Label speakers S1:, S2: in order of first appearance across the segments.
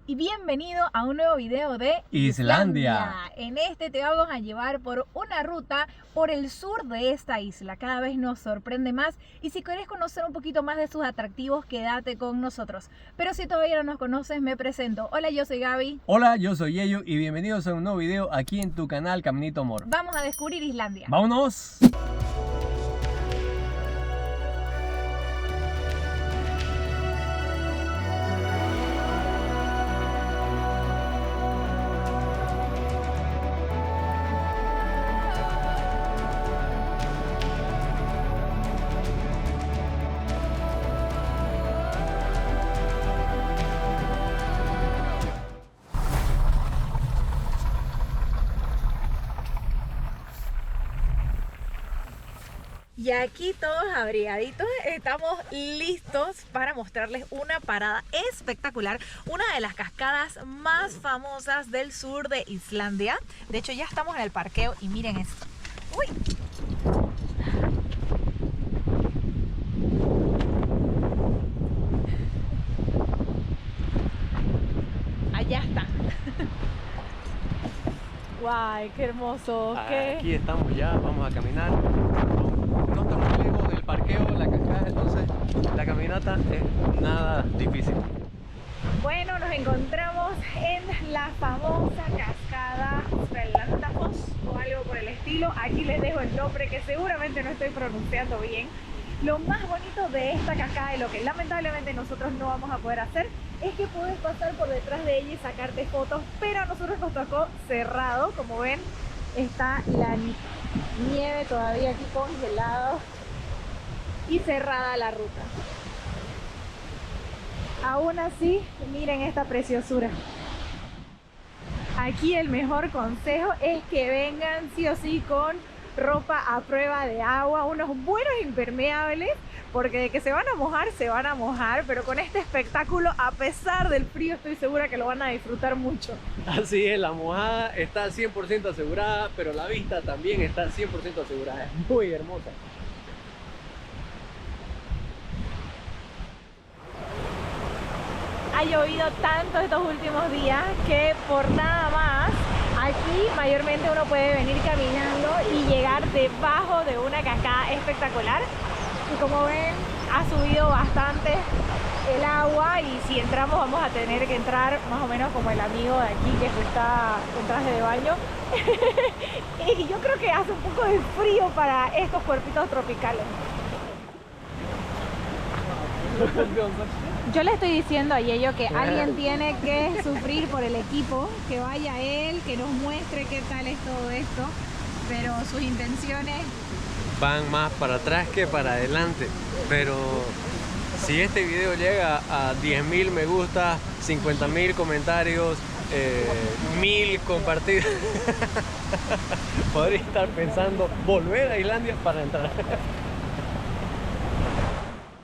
S1: y bienvenido a un nuevo video de
S2: Islandia.
S1: En este te vamos a llevar por una ruta por el sur de esta isla. Cada vez nos sorprende más y si querés conocer un poquito más de sus atractivos, quédate con nosotros. Pero si todavía no nos conoces, me presento. Hola, yo soy Gaby.
S2: Hola, yo soy Yeyo y bienvenidos a un nuevo video aquí en tu canal Caminito Amor.
S1: Vamos a descubrir Islandia.
S2: ¡Vámonos!
S1: Y aquí todos abrigaditos, estamos listos para mostrarles una parada espectacular, una de las cascadas más famosas del sur de Islandia. De hecho, ya estamos en el parqueo y miren esto. ¡Uy! Allá está. ¡Guay! ¡Qué hermoso! ¿Qué?
S2: Aquí estamos ya, vamos a caminar. No estamos lejos del parqueo, la cascada, entonces la caminata es nada difícil.
S1: Bueno, nos encontramos en la famosa cascada Svellandafoss o algo por el estilo. Aquí les dejo el nombre que seguramente no estoy pronunciando bien. Lo más bonito de esta cascada y lo que lamentablemente nosotros no vamos a poder hacer es que puedes pasar por detrás de ella y sacarte fotos, pero a nosotros nos tocó cerrado. Como ven, está la nieve todavía aquí congelado y cerrada la ruta. Aún así, miren esta preciosura. Aquí el mejor consejo es que vengan sí o sí con ropa a prueba de agua, unos buenos impermeables, porque de que se van a mojar, pero con este espectáculo, a pesar del frío, estoy segura que lo van a disfrutar mucho.
S2: Así es, la mojada está 100% asegurada, pero la vista también está 100% asegurada. Es muy hermosa.
S1: Ha llovido tanto estos últimos días que por nada más aquí mayormente uno puede venir caminando y llegar debajo de una cascada espectacular. Y como ven, ha subido bastante el agua y si entramos vamos a tener que entrar más o menos como el amigo de aquí que está en traje de baño. Y yo creo que hace un poco de frío para estos cuerpitos tropicales. Yo le estoy diciendo a Yeyo que alguien tiene que sufrir por el equipo, que vaya él, que nos muestre qué tal es todo esto, pero sus intenciones
S2: Van más para atrás que para adelante, pero si este video llega a 10.000 me gusta, 50.000 comentarios, 1.000 compartidos, podría estar pensando volver a Islandia para entrar.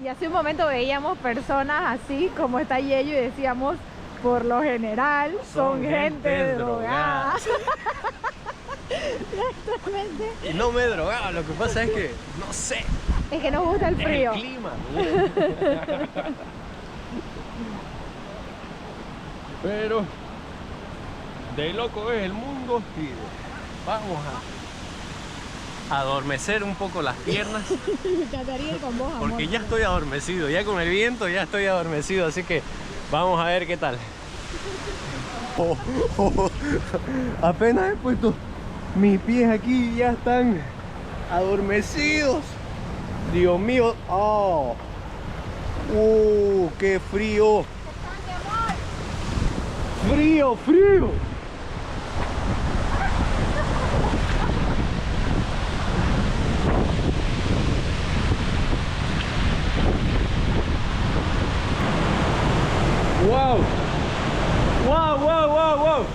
S1: Y hace un momento veíamos personas así como está Yeyo y decíamos, por lo general son gente drogada. Exactamente.
S2: Y no me he drogado, lo que pasa es que, no sé.
S1: Es que nos gusta el frío.
S2: El clima. Pero de loco es el mundo y vamos a adormecer un poco las piernas.
S1: Trataría con vos, amor.
S2: Porque ya estoy adormecido, ya con el viento ya estoy adormecido, así que vamos a ver qué tal. Apenas he puesto mis pies aquí y ya están adormecidos. Dios mío, oh, qué frío. Frío, frío. Wow. Wow, wow, wow, wow.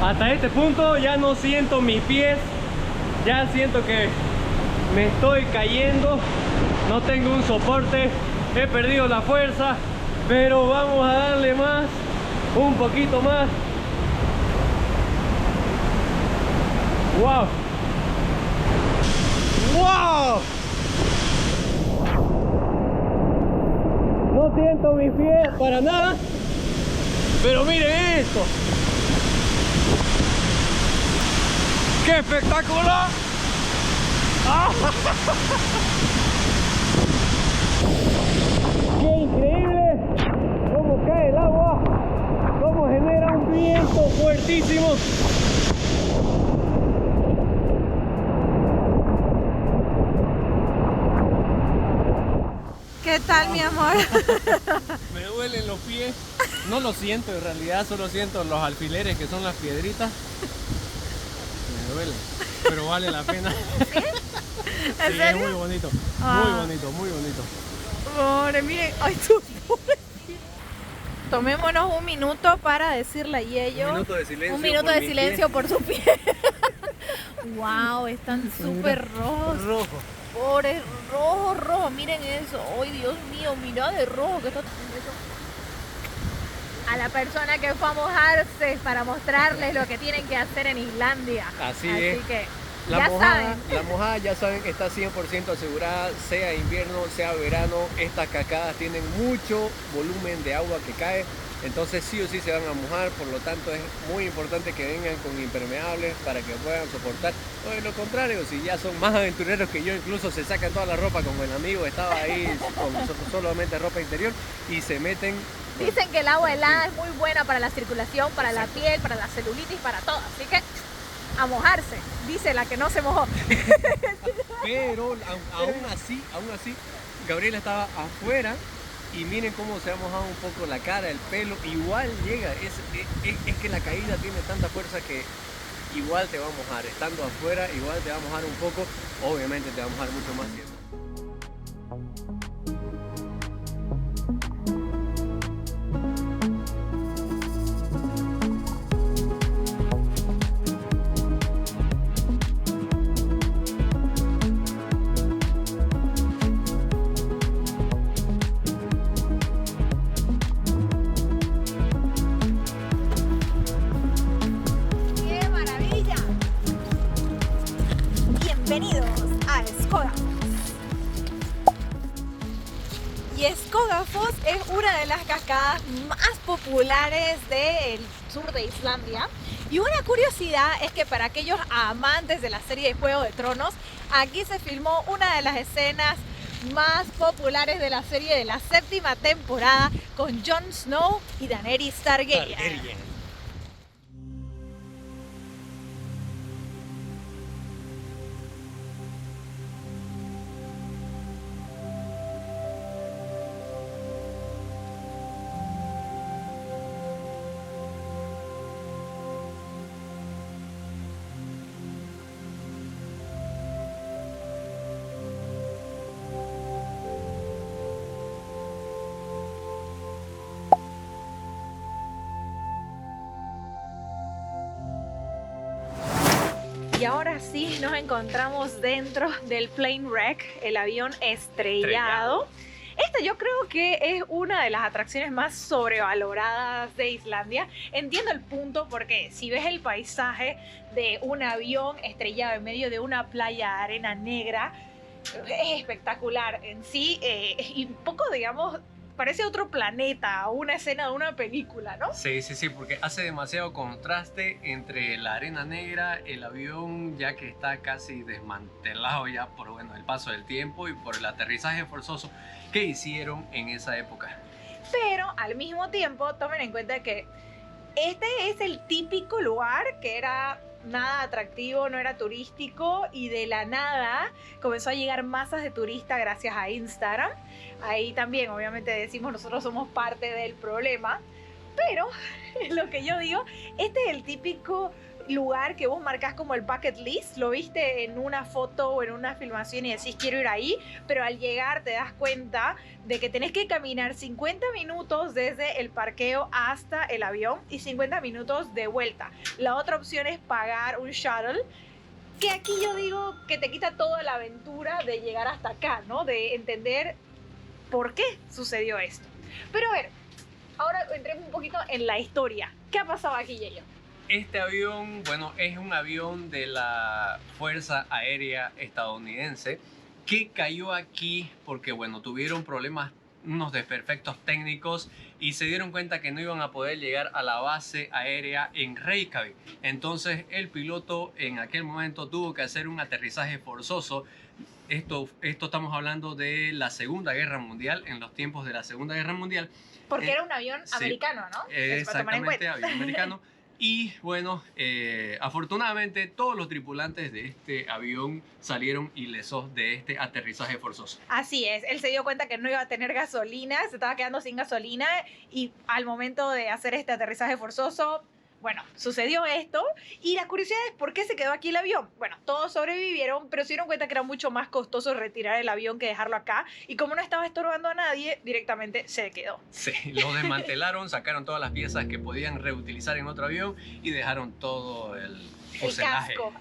S2: Hasta este punto ya no siento mis pies, ya siento que me estoy cayendo, no tengo un soporte, he perdido la fuerza, Pero vamos a darle más, un poquito más. ¡Wow! ¡Wow! No siento mis pies para nada, pero miren esto. ¡Qué espectacular! ¡Ah! ¡Qué increíble! ¡Cómo cae el agua! ¡Cómo genera un viento fuertísimo!
S1: ¿Qué tal, mi amor?
S2: Me duelen los pies. No lo siento, en realidad solo siento los alfileres que son las piedritas. Me duele, pero vale la pena.
S1: ¿Sí? ¿En
S2: Sí,
S1: serio?
S2: es muy bonito, muy bonito, muy bonito.
S1: Pobre, miren, ay, tú, pobre. Tomémonos un minuto para decirle a Yello.
S2: Un minuto de silencio.
S1: Un minuto
S2: por
S1: de
S2: mis
S1: silencio
S2: pies.
S1: por su piel. Wow, están súper rojos.
S2: Rojo.
S1: Pobre, rojo, rojo. Miren eso. Ay, Dios mío, mira de rojo que está. A la persona que fue a mojarse para mostrarles lo que tienen que hacer en Islandia.
S2: Así
S1: Así
S2: es.
S1: que
S2: La
S1: ya saben.
S2: mojada ya saben que está 100% asegurada, sea invierno, sea verano. Estas cascadas tienen mucho volumen de agua que cae, entonces sí o sí se van a mojar, por lo tanto es muy importante que vengan con impermeables para que puedan soportar. O de lo contrario, si ya son más aventureros que yo, incluso se sacan toda la ropa, como el amigo estaba ahí con solamente ropa interior y se meten.
S1: Dicen que el agua helada es muy buena para la circulación, para la piel, para la celulitis, para todo. Así que a mojarse, dice la que no se mojó.
S2: Pero aún así, Gabriela estaba afuera y miren cómo se ha mojado un poco la cara, el pelo, igual llega, es que la caída tiene tanta fuerza que igual te va a mojar, estando afuera igual te va a mojar un poco, obviamente te va a mojar mucho más que eso.
S1: ¡Qué maravilla! Bienvenidos a Skogafos. Y Skogafos es una de las cascadas más populares del sur de Islandia. Y una curiosidad es que para aquellos amantes de la serie de Juego de Tronos, aquí se filmó una de las escenas más populares de la serie de la 7ª temporada con Jon Snow y Daenerys Targaryen. Y ahora sí nos encontramos dentro del plane wreck, el avión estrellado. Esta yo creo que es una de las atracciones más sobrevaloradas de Islandia. Entiendo el punto porque si ves el paisaje de un avión estrellado en medio de una playa de arena negra, es espectacular en sí y un poco, digamos, parece otro planeta, una escena de una película, ¿no?
S2: Sí, porque hace demasiado contraste entre la arena negra, el avión ya que está casi desmantelado ya por el paso del tiempo y por el aterrizaje forzoso que hicieron en esa época.
S1: Pero al mismo tiempo tomen en cuenta que este es el típico lugar que era nada atractivo, no era turístico y de la nada comenzó a llegar masas de turistas gracias a Instagram. Ahí también obviamente decimos nosotros somos parte del problema, pero lo que yo digo, este es el típico lugar que vos marcas como el bucket list, lo viste en una foto o en una filmación y decís quiero ir ahí, pero al llegar te das cuenta de que tenés que caminar 50 minutos desde el parqueo hasta el avión y 50 minutos de vuelta. La otra opción es pagar un shuttle, que aquí yo digo que te quita toda la aventura de llegar hasta acá, ¿no? De entender por qué sucedió esto. Pero a ver, Ahora entremos un poquito en la historia. ¿Qué ha pasado aquí, Yeyo?
S2: Este avión, bueno, es un avión de la Fuerza Aérea Estadounidense que cayó aquí porque, bueno, tuvieron problemas, unos desperfectos técnicos y se dieron cuenta que no iban a poder llegar a la base aérea en Reykjavik. Entonces el piloto en aquel momento tuvo que hacer un aterrizaje forzoso. Esto estamos hablando de la Segunda Guerra Mundial, en los tiempos de la Segunda Guerra Mundial.
S1: Porque era un avión americano, ¿no?
S2: Exactamente, avión americano. Y bueno, afortunadamente todos los tripulantes de este avión salieron ilesos de este aterrizaje forzoso.
S1: Así es, él se dio cuenta que no iba a tener gasolina, se estaba quedando sin gasolina y al momento de hacer este aterrizaje forzoso, bueno, sucedió esto. Y la curiosidad es por qué se quedó aquí el avión. Bueno, todos sobrevivieron, pero se dieron cuenta que era mucho más costoso retirar el avión que dejarlo acá. Y como no estaba estorbando a nadie, directamente se quedó.
S2: Sí, lo desmantelaron, sacaron todas las piezas que podían reutilizar en otro avión y dejaron todo el fuselaje.
S1: Casco,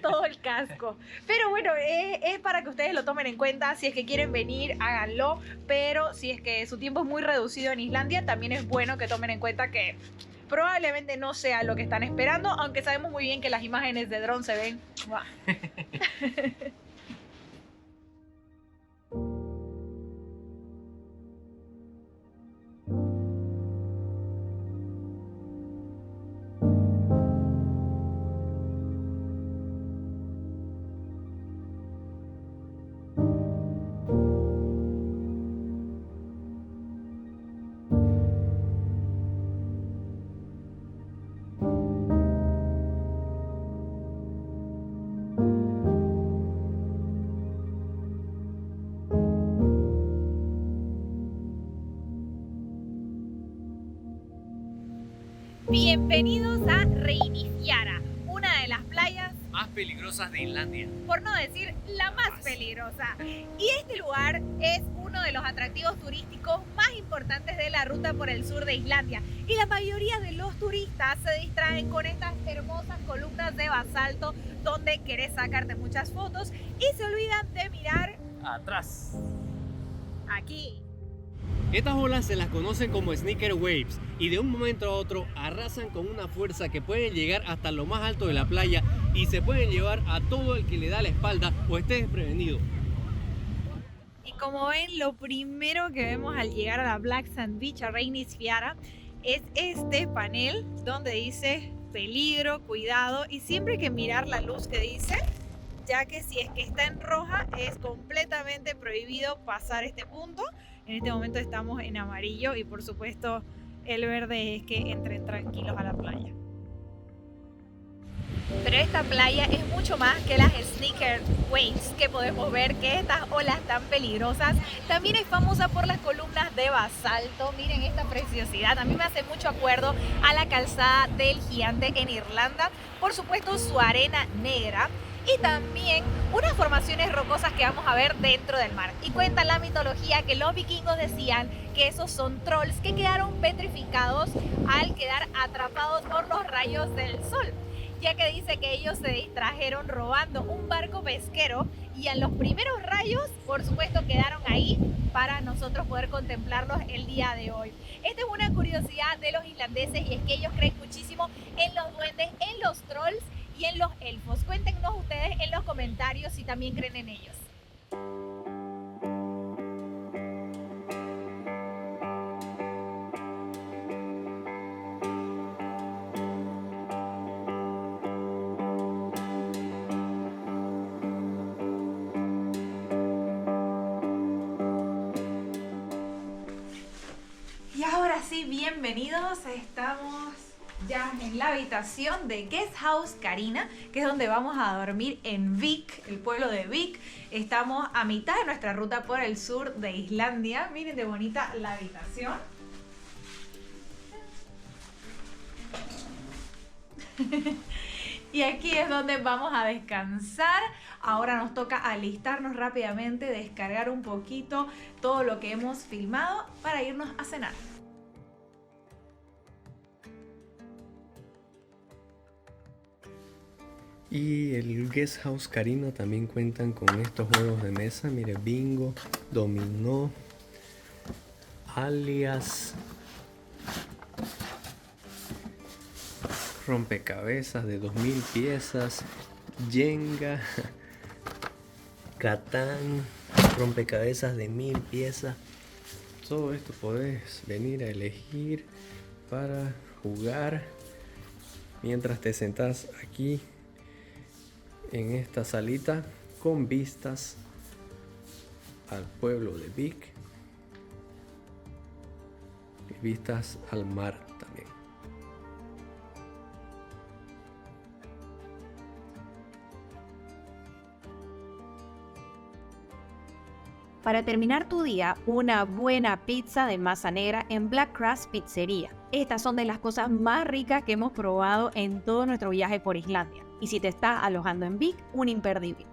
S1: todo el casco. Pero bueno, es para que ustedes lo tomen en cuenta. Si es que quieren venir, háganlo. Pero si es que su tiempo es muy reducido en Islandia, también es bueno que tomen en cuenta que probablemente no sea lo que están esperando, aunque sabemos muy bien que las imágenes de dron se ven. Bienvenidos a Reynisfjara, una de las playas
S2: más peligrosas de Islandia,
S1: por no decir la más peligrosa. Y este lugar es uno de los atractivos turísticos más importantes de la ruta por el sur de Islandia. Y la mayoría de los turistas se distraen con estas hermosas columnas de basalto donde querés sacarte muchas fotos y se olvidan de mirar
S2: atrás.
S1: Aquí.
S2: Estas olas se las conocen como sneaker waves y de un momento a otro arrasan con una fuerza que pueden llegar hasta lo más alto de la playa y se pueden llevar a todo el que le da la espalda o esté desprevenido.
S1: Y como ven, lo primero que vemos al llegar a la Black Sand Beach, a Reynisfjara, es este panel donde dice peligro, cuidado, y siempre hay que mirar la luz que dice, ya que si es que está en roja es completamente prohibido pasar este punto. En este momento estamos en amarillo y por supuesto el verde es que entren tranquilos a la playa. Pero esta playa es mucho más que las sneaker waves que podemos ver, que estas olas tan peligrosas. También es famosa por las columnas de basalto. Miren esta preciosidad. A mí me hace mucho acuerdo a la calzada del gigante en Irlanda. Por supuesto su arena negra. Y también unas formaciones rocosas que vamos a ver dentro del mar. Y cuenta la mitología que los vikingos decían que esos son trolls que quedaron petrificados al quedar atrapados por los rayos del sol, ya que dice que ellos se distrajeron robando un barco pesquero y en los primeros rayos, por supuesto, quedaron ahí para nosotros poder contemplarlos el día de hoy. Esta es una curiosidad de los islandeses y es que ellos creen muchísimo en los duendes, en los trolls y en los elfos. Cuéntenos ustedes en los comentarios si también creen en ellos. Y ahora sí, bienvenidos. Estamos ya en la habitación de Guest House Carina, que es donde vamos a dormir en Vik, el pueblo de Vik. Estamos a mitad de nuestra ruta por el sur de Islandia. Miren de bonita la habitación. Y aquí es donde vamos a descansar. Ahora nos toca alistarnos rápidamente, descargar un poquito todo lo que hemos filmado para irnos a cenar.
S2: Y el Guest House Carina también cuentan con estos juegos de mesa. Mire, bingo, dominó, alias, rompecabezas de 2000 piezas, Jenga, Catán, rompecabezas de 1000 piezas. Todo esto podés venir a elegir para jugar mientras te sentás aquí en esta salita con vistas al pueblo de Vic y vistas al mar también.
S1: Para terminar tu día, una buena pizza de masa negra en Black Crust Pizzería. Estas son de las cosas más ricas que hemos probado en todo nuestro viaje por Islandia. Y si te estás alojando en Vik, un imperdible.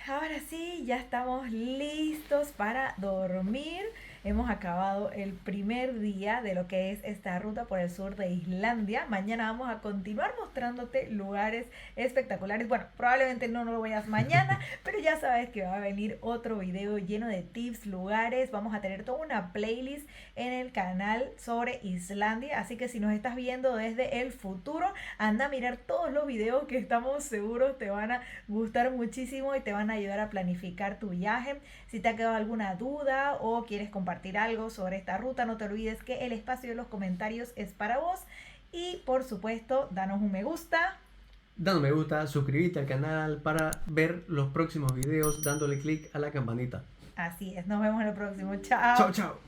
S1: Ahora sí, ya estamos listos para dormir. Hemos acabado el primer día de lo que es esta ruta por el sur de Islandia. Mañana vamos a continuar mostrándote lugares espectaculares. Bueno, probablemente no lo veas mañana, pero ya sabes que va a venir otro video lleno de tips, lugares. Vamos a tener toda una playlist en el canal sobre Islandia. Así que si nos estás viendo desde el futuro, anda a mirar todos los videos que estamos seguros te van a gustar muchísimo y te van a ayudar a planificar tu viaje. Si te ha quedado alguna duda o quieres compartir algo sobre esta ruta, no te olvides que el espacio de los comentarios es para vos. Y por supuesto, danos un me gusta.
S2: Dando me gusta, suscríbete al canal para ver los próximos videos dándole click a la campanita.
S1: Así es, nos vemos en el próximo. Chao.
S2: Chao, chao.